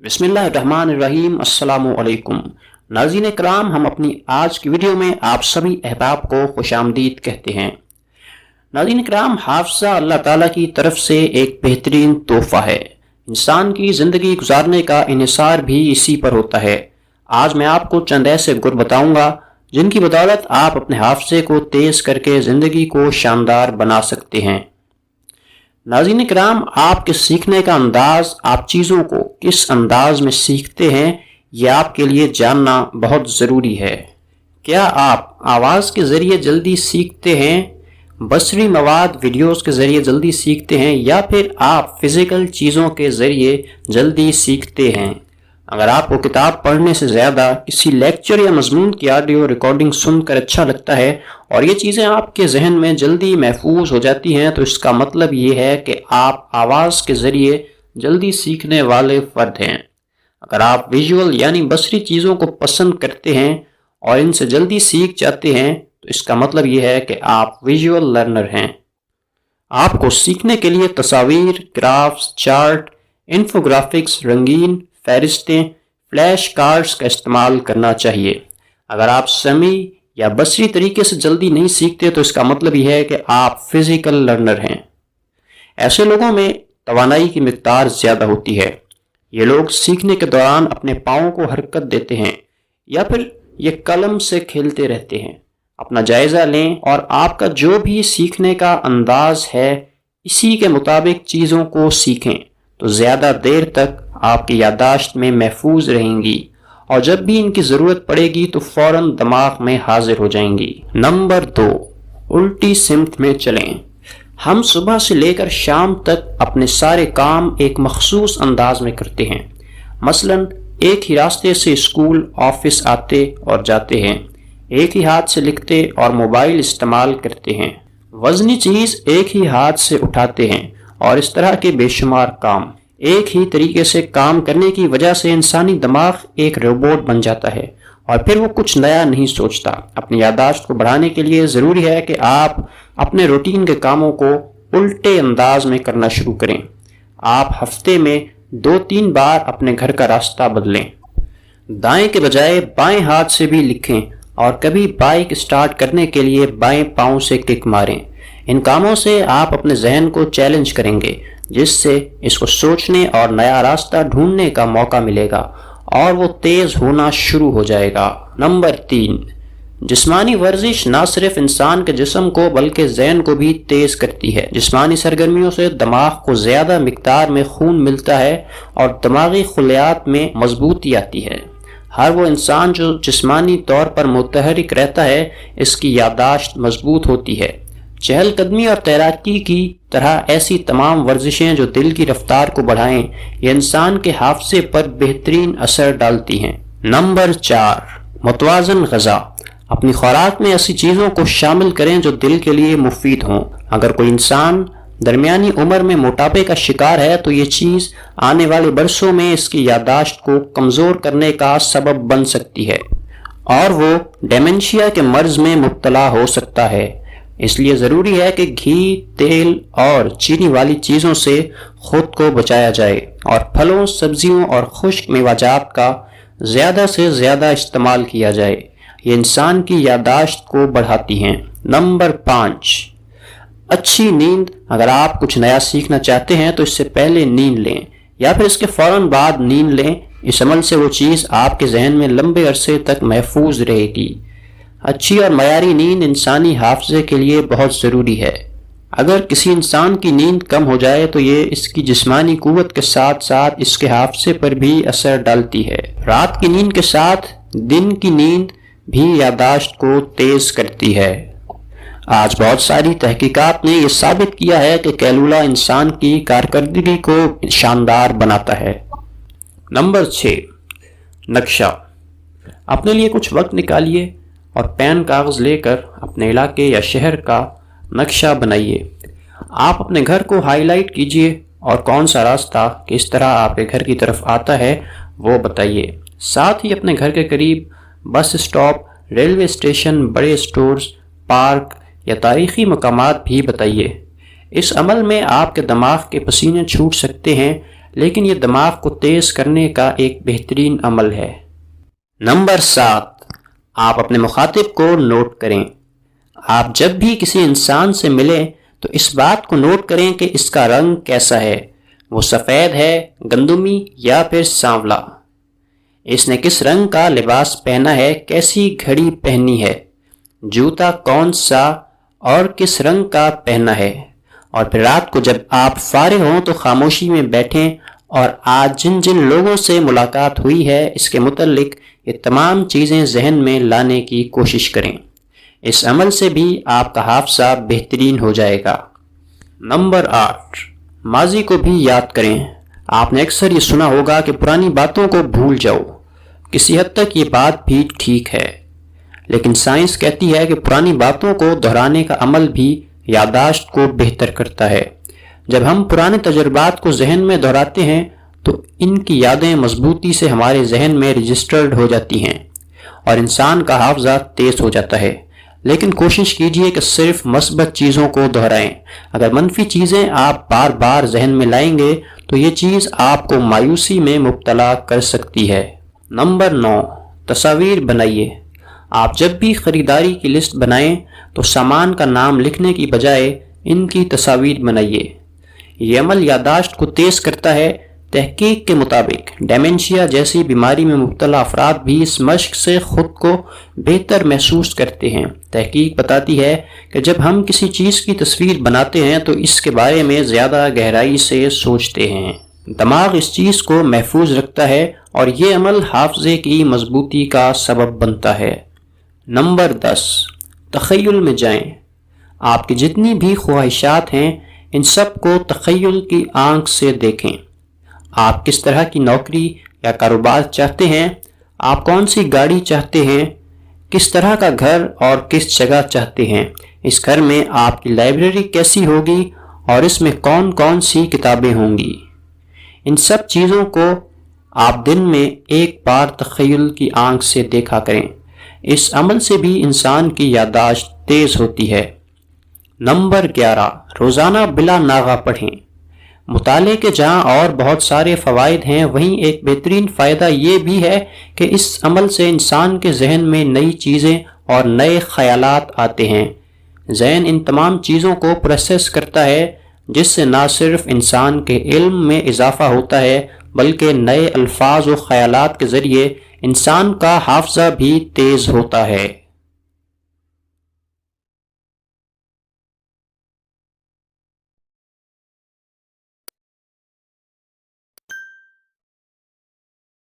बिस्मिल्लाहिर्रहमानिर्रहीम। अस्सलामुअलैकुम नाज़रीन कराम, हम अपनी आज की वीडियो में आप सभी अहबाब को खुशामदीद कहते हैं। नाज़रीन कराम, हाफ़िज़ा अल्लाह ताला की तरफ से एक बेहतरीन तोहफ़ा है। इंसान की ज़िंदगी गुजारने का इन्हिसार भी इसी पर होता है। आज मैं आपको चंद ऐसे गुर बताऊँगा जिनकी बदौलत आप अपने हाफ़िज़े को तेज़ करके ज़िंदगी को शानदार बना सकते हैं। नाज़रीन किराम, आपके सीखने का अंदाज, आप चीज़ों को किस अंदाज में सीखते हैं, यह आपके लिए जानना बहुत ज़रूरी है। क्या आप आवाज़ के ज़रिए जल्दी सीखते हैं, बसरी मवाद वीडियोस के ज़रिए जल्दी सीखते हैं, या फिर आप फ़िज़िकल चीज़ों के ज़रिए जल्दी सीखते हैं? अगर आपको किताब पढ़ने से ज़्यादा किसी लेक्चर या मज़मून की ऑडियो रिकॉर्डिंग सुनकर अच्छा लगता है और ये चीज़ें आपके जहन में जल्दी महफूज हो जाती हैं, तो इसका मतलब ये है कि आप आवाज़ के ज़रिए जल्दी सीखने वाले फ़र्द हैं। अगर आप विजुअल यानी बसरी चीज़ों को पसंद करते हैं और इनसे जल्दी सीख जाते हैं, तो इसका मतलब ये है कि आप विजुअल लर्नर हैं। आपको सीखने के लिए तस्वीर, ग्राफ्स, चार्ट, इन्फोग्राफिक्स, रंगीन फहरिस्तें, फ्लैश कार्ड्स का इस्तेमाल करना चाहिए। अगर आप समी या बसरी तरीके से जल्दी नहीं सीखते, तो इसका मतलब यह है कि आप फिजिकल लर्नर हैं। ऐसे लोगों में तवानाई की मिकदार ज़्यादा होती है। ये लोग सीखने के दौरान अपने पाँव को हरकत देते हैं या फिर ये कलम से खेलते रहते हैं। अपना जायज़ा लें और आपका जो भी सीखने का अंदाज है, इसी के मुताबिक चीज़ों को सीखें, तो ज़्यादा देर तक आपकी यादाश्त में महफूज रहेंगी और जब भी इनकी ज़रूरत पड़ेगी तो फ़ौरन दिमाग में हाजिर हो जाएंगी। नंबर 2, उल्टी सिमत में चलें। हम सुबह से लेकर शाम तक अपने सारे काम एक मखसूस अंदाज में करते हैं। मसलन एक ही रास्ते से स्कूल, ऑफिस आते और जाते हैं, एक ही हाथ से लिखते और मोबाइल इस्तेमाल करते हैं, वज़नी चीज़ एक ही हाथ से उठाते हैं और इस तरह के बेशुमार काम। एक ही तरीके से काम करने की वजह से इंसानी दिमाग एक रोबोट बन जाता है और फिर वो कुछ नया नहीं सोचता। अपनी यादाश्त को बढ़ाने के लिए ज़रूरी है कि आप अपने रूटीन के कामों को उल्टे अंदाज में करना शुरू करें। आप हफ्ते में 2-3 बार अपने घर का रास्ता बदलें, दाएं के बजाय बाएं हाथ से भी लिखें और कभी बाइक स्टार्ट करने के लिए बाएं पाँव से किक मारें। इन कामों से आप अपने जहन को चैलेंज करेंगे, जिससे इसको सोचने और नया रास्ता ढूंढने का मौका मिलेगा और वो तेज़ होना शुरू हो जाएगा। नंबर 3, जिस्मानी वर्जिश ना सिर्फ इंसान के जिस्म को बल्कि जहन को भी तेज़ करती है। जिस्मानी सरगर्मियों से दिमाग को ज़्यादा मिकदार में खून मिलता है और दिमागी खुलियात में मजबूती आती है। हर वो इंसान जो जिस्मानी तौर पर मुतहरिक रहता है, इसकी यादाश्त मजबूत होती है। चहलकदमी और तैराकी की तरह ऐसी तमाम वर्जिशें जो दिल की रफ्तार को बढ़ाएं, ये इंसान के हाफजे पर बेहतरीन असर डालती हैं। नंबर 4, मुतवाज़न ग़िज़ा। अपनी खुराक में ऐसी चीज़ों को शामिल करें जो दिल के लिए मुफीद हों। अगर कोई इंसान दरमियानी उम्र में मोटापे का शिकार है, तो ये चीज़ आने वाले बरसों में इसकी यादाश्त को कमज़ोर करने का सबब बन सकती है और वो डेमेंशिया के मर्ज में मुब्तला हो सकता है। इसलिए ज़रूरी है कि घी, तेल और चीनी वाली चीज़ों से ख़ुद को बचाया जाए और फलों, सब्जियों और खुश्क मेवाजात का ज़्यादा से ज़्यादा इस्तेमाल किया जाए। ये इंसान की यादाश्त को बढ़ाती हैं। नंबर 5, अच्छी नींद। अगर आप कुछ नया सीखना चाहते हैं तो इससे पहले नींद लें या फिर इसके फ़ौरन बाद नींद लें। इस अमल से वो चीज़ आपके जहन में लंबे अरसे तक महफूज रहेगी। अच्छी और मयारी नींद इंसानी हाफजे के लिए बहुत ज़रूरी है। अगर किसी इंसान की नींद कम हो जाए तो ये इसकी जिस्मानी कुव्वत के साथ साथ इसके हाफजे पर भी असर डालती है। रात की नींद के साथ दिन की नींद भी यादाश्त को तेज़ करती है। आज बहुत सारी तहकीकात ने यह साबित किया है कि कैलूला इंसान की कारकर्दगी को शानदार बनाता है। नंबर 6, नक्शा। अपने लिए कुछ वक्त निकालिए और पेन कागज़ लेकर अपने इलाके या शहर का नक्शा बनाइए। आप अपने घर को हाईलाइट कीजिए और कौन सा रास्ता किस तरह आपके घर की तरफ आता है वो बताइए। साथ ही अपने घर के करीब बस स्टॉप, रेलवे स्टेशन, बड़े स्टोर्स, पार्क या तारीख़ी मकामात भी बताइए। इस अमल में आपके दिमाग के पसीने छूट सकते हैं, لیکن یہ دماغ کو تیز کرنے کا ایک بہترین عمل ہے۔ نمبر 7، آپ اپنے مخاطب کو نوٹ کریں۔ آپ جب بھی کسی انسان سے ملیں تو اس بات کو نوٹ کریں کہ اس کا رنگ کیسا ہے، وہ سفید ہے، گندمی یا پھر سانولا، اس نے کس رنگ کا لباس پہنا ہے، کیسی گھڑی پہنی ہے، جوتا کون سا اور کس رنگ کا پہنا ہے۔ اور پھر رات کو جب آپ فارغ ہوں تو خاموشی میں بیٹھیں اور آج جن جن لوگوں سے ملاقات ہوئی ہے اس کے متعلق یہ تمام چیزیں ذہن میں لانے کی کوشش کریں۔ اس عمل سے بھی آپ کا حافظہ بہترین ہو جائے گا۔ نمبر 8، ماضی کو بھی یاد کریں۔ آپ نے اکثر یہ سنا ہوگا کہ پرانی باتوں کو بھول جاؤ۔ کسی حد تک یہ بات بھی ٹھیک ہے، لیکن سائنس کہتی ہے کہ پرانی باتوں کو دہرانے کا عمل بھی یادداشت کو بہتر کرتا ہے۔ جب ہم پرانے تجربات کو ذہن میں دہراتے ہیں تو ان کی یادیں مضبوطی سے ہمارے ذہن میں رجسٹرڈ ہو جاتی ہیں اور انسان کا حافظہ تیز ہو جاتا ہے۔ لیکن کوشش کیجئے کہ صرف مثبت چیزوں کو دہرائیں۔ اگر منفی چیزیں آپ بار بار ذہن میں لائیں گے تو یہ چیز آپ کو مایوسی میں مبتلا کر سکتی ہے۔ نمبر 9، تصاویر بنائیے۔ آپ جب بھی خریداری کی لسٹ بنائیں تو سامان کا نام لکھنے کی بجائے ان کی تصاویر بنائیے۔ یہ عمل یادداشت کو تیز کرتا ہے۔ تحقیق کے مطابق ڈیمنشیا جیسی بیماری میں مبتلا افراد بھی اس مشق سے خود کو بہتر محسوس کرتے ہیں۔ تحقیق بتاتی ہے کہ جب ہم کسی چیز کی تصویر بناتے ہیں تو اس کے بارے میں زیادہ گہرائی سے سوچتے ہیں۔ دماغ اس چیز کو محفوظ رکھتا ہے اور یہ عمل حافظے کی مضبوطی کا سبب بنتا ہے۔ نمبر 10، تخیل میں جائیں۔ آپ کی جتنی بھی خواہشات ہیں ان سب کو تخیل کی آنکھ سے دیکھیں۔ آپ کس طرح کی نوکری یا کاروبار چاہتے ہیں، آپ کون سی گاڑی چاہتے ہیں، کس طرح کا گھر اور کس جگہ چاہتے ہیں، اس گھر میں آپ کی لائبریری کیسی ہوگی اور اس میں کون کون سی کتابیں ہوں گی۔ ان سب چیزوں کو آپ دن میں ایک بار تخیل کی آنکھ سے دیکھا کریں۔ اس عمل سے بھی انسان کی یادداشت تیز ہوتی ہے۔ نمبر 11، روزانہ بلا ناغہ پڑھیں۔ مطالعے کے جہاں اور بہت سارے فوائد ہیں وہیں ایک بہترین فائدہ یہ بھی ہے کہ اس عمل سے انسان کے ذہن میں نئی چیزیں اور نئے خیالات آتے ہیں۔ ذہن ان تمام چیزوں کو پروسیس کرتا ہے جس سے نہ صرف انسان کے علم میں اضافہ ہوتا ہے بلکہ نئے الفاظ و خیالات کے ذریعے انسان کا حافظہ بھی تیز ہوتا ہے۔